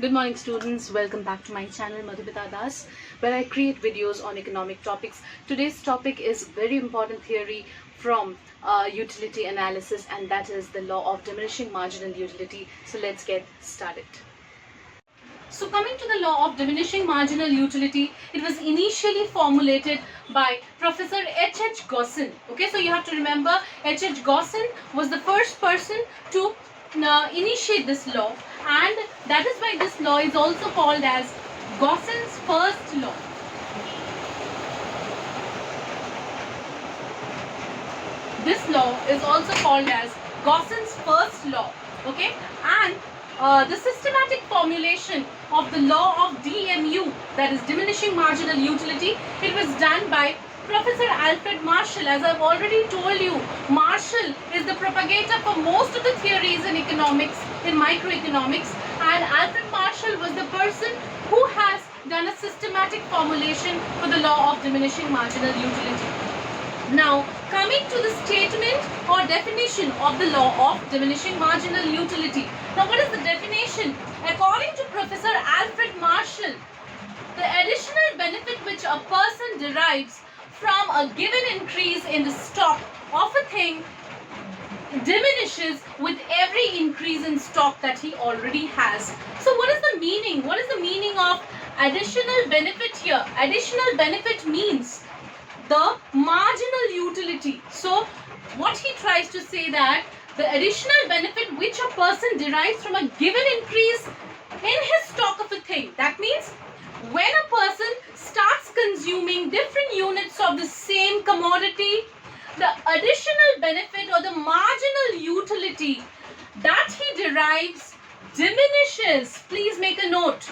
Good morning students, welcome back to my channel Madhubita Das, where I create videos on economic topics. Today's topic is very important theory from utility analysis, and that is the law of diminishing marginal utility. So let's get started. So coming to the law of diminishing marginal utility, it was initially formulated by Professor H.H. Gossin. Okay, so you have to remember H.H. Gossin was the first person to initiate this law, and that is why this law is also called as Gossin's first law. This law is also called as Gossin's first law. Okay, and the systematic formulation of the law of DMU, that is diminishing marginal utility, it was done by Professor Alfred Marshall. As I've already told you, Marshall is the propagator for most of the theories in economics, in microeconomics, and Alfred Marshall was the person who has done a systematic formulation for the law of diminishing marginal utility. Now, coming to the statement or definition of the law of diminishing marginal utility. Now, what is the definition? According to Professor Alfred Marshall, the additional benefit which a person derives from a given increase in the stock of a thing diminishes with every increase in stock that he already has. So what is the meaning? What is the meaning of additional benefit here? Additional benefit means the marginal utility. So what he tries to say that the additional benefit which a person derives from a given increase in his stock of a thing. That means when a person starts consuming different units of the same commodity, the additional benefit or the marginal utility that he derives diminishes. Please make a note.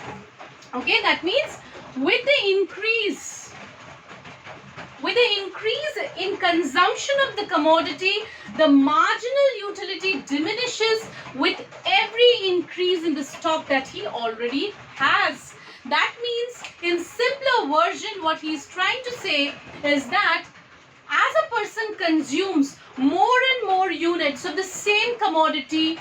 Okay, that means with the increase in consumption of the commodity, the marginal utility diminishes with every increase in the stock that he already has. That means, in simpler version, what he is trying to say is that as a person consumes more and more units of the same commodity,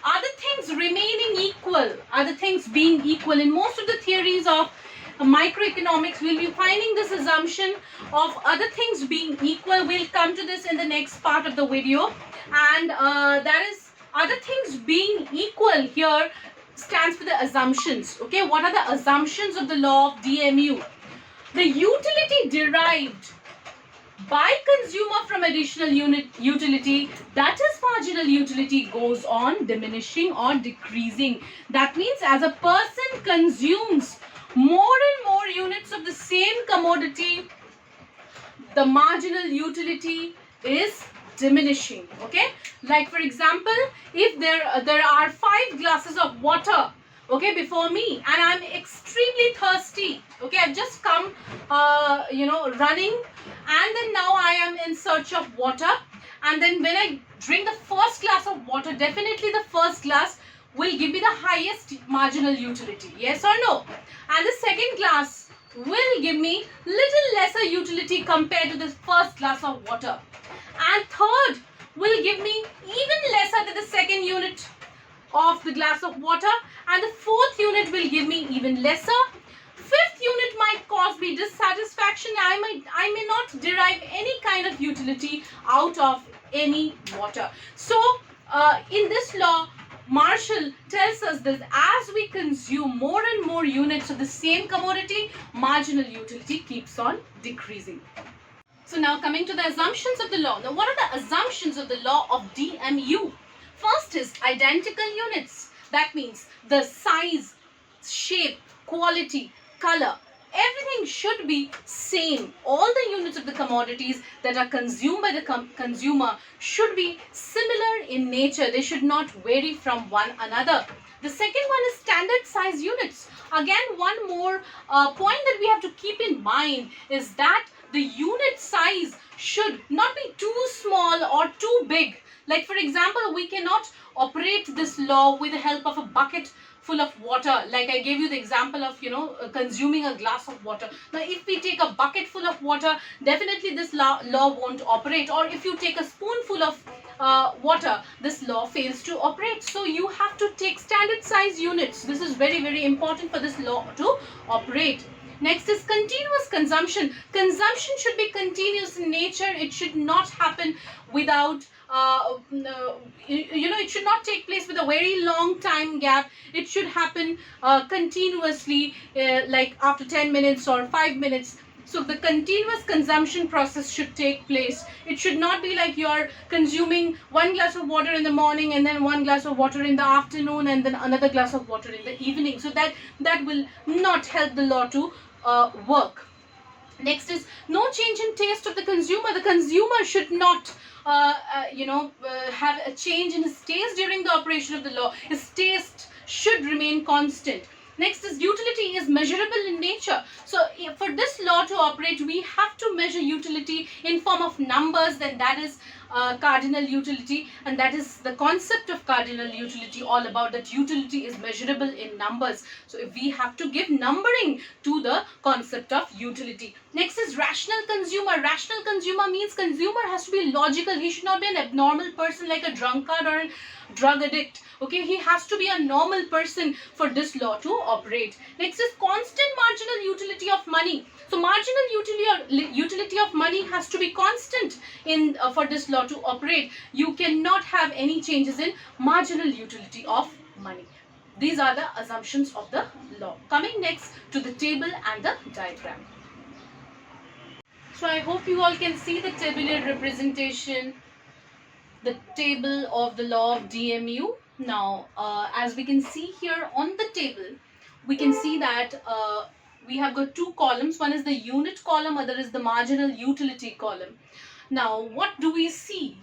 other things remaining equal, other things being equal, in most of the theories of microeconomics, we'll be finding this assumption of other things being equal. We'll come to this in the next part of the video, and that is other things being equal here stands for the assumptions. Okay, what are the assumptions of the law of DMU? The utility derived by consumer from additional utility, that is marginal utility, goes on diminishing or decreasing. That means as a person consumes more and more units of the same commodity, the marginal utility is diminishing. Okay, like for example, if there are 5 glasses of water, okay, before me, and I'm extremely thirsty. Okay, I've just come running, and then now I am in search of water, and then when I drink the first glass of water, definitely the first glass will give me the highest marginal utility, yes or no? And the second glass will give me little lesser utility compared to the first glass of water, and third will give me even lesser than the second unit of the glass of water, and the fourth unit will give me even lesser. Fifth unit might cause me dissatisfaction. I may not derive any kind of utility out of any water. So in this law, Marshall tells us that as we consume more and more units of the same commodity, marginal utility keeps on decreasing. So now coming to the assumptions of the law. Now, what are the assumptions of the law of DMU? First is identical units. That means the size, shape, quality, color, everything should be same. All the units of the commodities that are consumed by the consumer should be similar in nature. They should not vary from one another. The second one is standard size units. Again, one more point that we have to keep in mind is that the unit size should not be too small or too big. Like for example, we cannot operate this law with the help of a bucket full of water, like I gave you the example of, consuming a glass of water. Now, if we take a bucket full of water, definitely this law won't operate. Or if you take a spoonful of water, this law fails to operate. So you have to take standard size units. This is very, very important for this law to operate. Next is continuous consumption. Consumption should be continuous in nature. It should not happen without, it should not take place with a very long time gap. It should happen continuously, like after 10 minutes or 5 minutes. So the continuous consumption process should take place. It should not be like you're consuming 1 glass of water in the morning and then 1 glass of water in the afternoon and then another glass of water in the evening. So that will not help the law to work. Next is no change in taste of the consumer. The consumer should not have a change in his taste during the operation of the law. His taste should remain constant. Next is utility is measurable in nature. So for this law to operate, we have to measure utility in form of numbers. Then that is cardinal utility, and that is the concept of cardinal utility, all about that utility is measurable in numbers. So if we have to give numbering to the concept of utility. Next is rational consumer. Rational consumer means consumer has to be logical. He should not be an abnormal person like a drunkard or a drug addict. Okay, he has to be a normal person for this law to operate. Next is constant marginal utility of money. So marginal utility of money has to be constant in for this law to operate. You cannot have any changes in marginal utility of money. These are the assumptions of the law. Coming next to the table and the diagram. So I hope you all can see the tabular representation, the table of the law of DMU. Now, as we can see here on the table, we can see that we have got two columns. One is the unit column, other is the marginal utility column. Now, what do we see?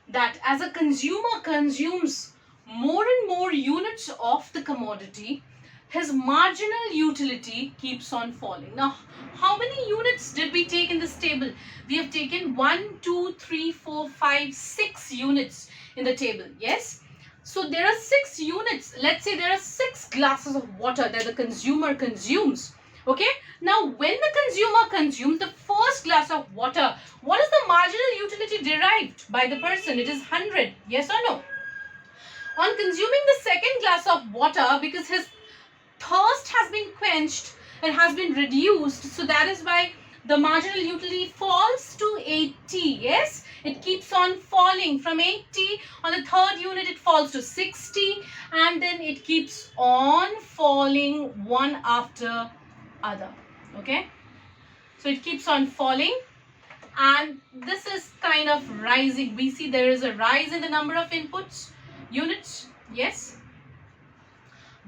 That as a consumer consumes more and more units of the commodity, his marginal utility keeps on falling. Now, how many units did we take in this table? We have taken 1, 2, 3, 4, 5, 6 units in the table. Yes? So there are 6 units. Let's say there are 6 glasses of water that the consumer consumes. Okay? Now, when the consumer consumes the first glass of water, what is the marginal utility derived by the person? It is 100. Yes or no? On consuming the second glass of water, because his thirst has been quenched and has been reduced, so that is why the marginal utility falls to 80. Yes, it keeps on falling from 80. On the third unit it falls to 60, and then it keeps on falling one after other. Okay, so it keeps on falling, and this is kind of rising. We see there is a rise in the number of inputs units. Yes,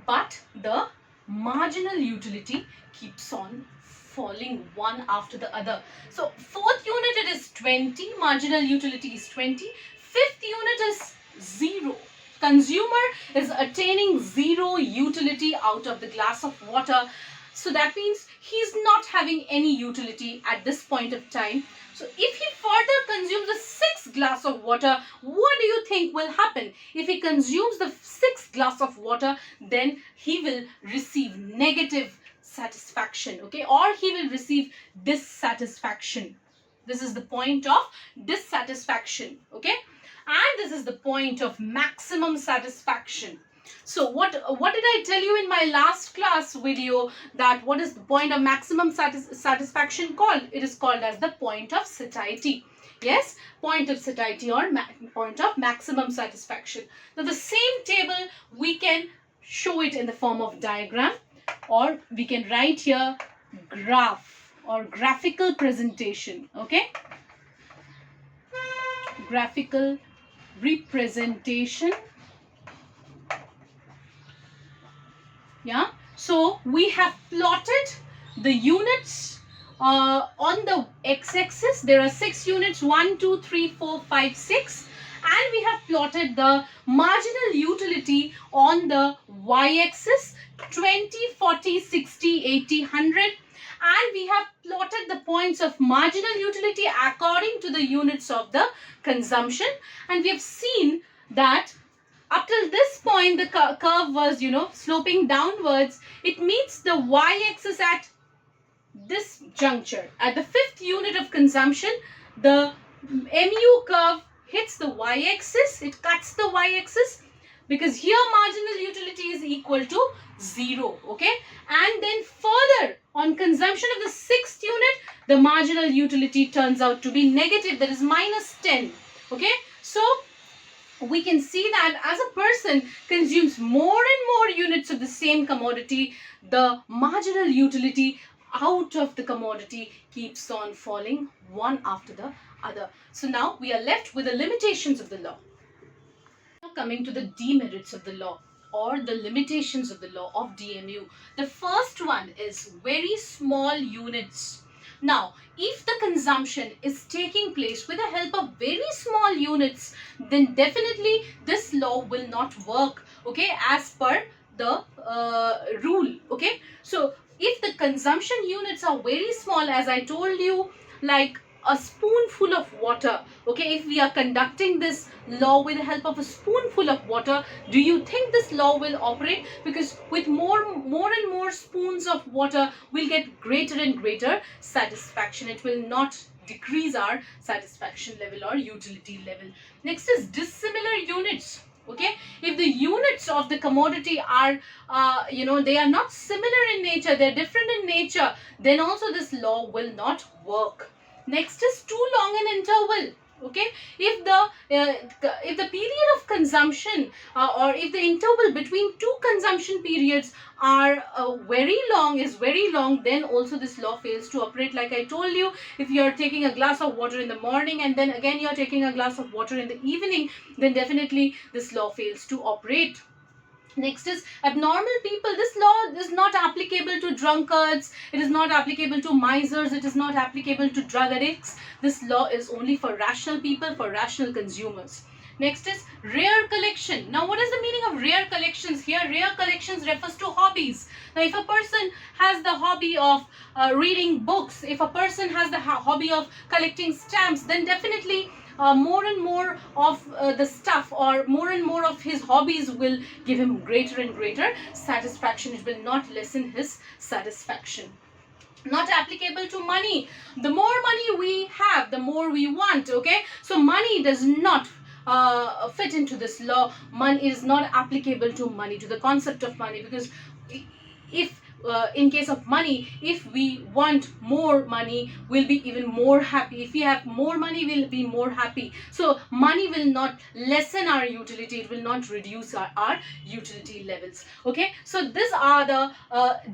but the marginal utility keeps on falling one after the other. So fourth unit it is 20, marginal utility is 20. Fifth unit is 0. Consumer is attaining 0 utility out of the glass of water. So that means he's not having any utility at this point of time. So if he further consumes the 6th glass of water, what do you think will happen? If he consumes the 6th glass of water, then he will receive negative satisfaction, okay, or he will receive dissatisfaction. This is the point of dissatisfaction, okay, and this is the point of maximum satisfaction. So what did I tell you in my last class video, that what is the point of maximum satisfaction called? It is called as the point of satiety. Yes, point of satiety or point of maximum satisfaction. Now the same table we can show it in the form of diagram, or we can write here graph or graphical presentation. Okay, graphical representation. Yeah, so we have plotted the units on the x-axis. There are 6 units, 1, 2, 3, 4, 5, 6, and we have plotted the marginal utility on the y-axis, 20, 40, 60, 80, 100, and we have plotted the points of marginal utility according to the units of the consumption, and we have seen that Up till this point, the curve was, sloping downwards. It meets the y-axis at this juncture. At the fifth unit of consumption, the MU curve hits the y-axis. It cuts the y-axis because here marginal utility is equal to 0. Okay. And then further, on consumption of the sixth unit, the marginal utility turns out to be negative. That is minus 10. Okay. So we can see that as a person consumes more and more units of the same commodity, the marginal utility out of the commodity keeps on falling one after the other. So now we are left with the limitations of the law. Now coming to the demerits of the law or the limitations of the law of DMU. The first one is very small units. Now, if the consumption is taking place with the help of very small units, then definitely this law will not work, okay, as per the rule, okay. So, if the consumption units are very small, as I told you, like a spoonful of water, okay, if we are conducting this law with the help of a spoonful of water, do you think this law will operate? Because with more and more spoons of water, we'll get greater and greater satisfaction. It will not decrease our satisfaction level or utility level. Next is dissimilar units. Okay, if the units of the commodity are they are not similar in nature, they're different in nature, then also this law will not work. Next is too long an interval. Okay, if the period of consumption or if the interval between two consumption periods are very long, then also this law fails to operate. Like I told you, if you are taking a glass of water in the morning and then again you are taking a glass of water in the evening, then definitely this law fails to operate. Next is abnormal people. This law is not applicable to drunkards. It is not applicable to misers. It is not applicable to drug addicts. This law is only for rational people, for rational consumers. Next is rare collection. Now, what is the meaning of rare collections? Here, rare collections refers to hobbies. Now, if a person has the hobby of reading books, if a person has the hobby of collecting stamps, then definitely more and more of the stuff or more and more of his hobbies will give him greater and greater satisfaction. It will not lessen his satisfaction. Not applicable to money. The more money we have, the more we want. Okay, so money does not fit into this law. Money is not applicable to money, to the concept of money, because if in case of money, if we want more money, we'll be even more happy. If we have more money, we'll be more happy. So money will not lessen our utility. It will not reduce our utility levels. Okay, so these are the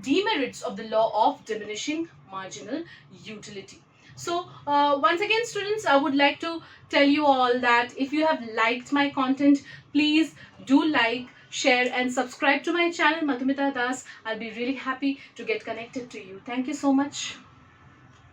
demerits of the law of diminishing marginal utility. So once again, students, I would like to tell you all that if you have liked my content, please do like, share and subscribe to my channel, Madhumita Das. I'll be really happy to get connected to you. Thank you so much.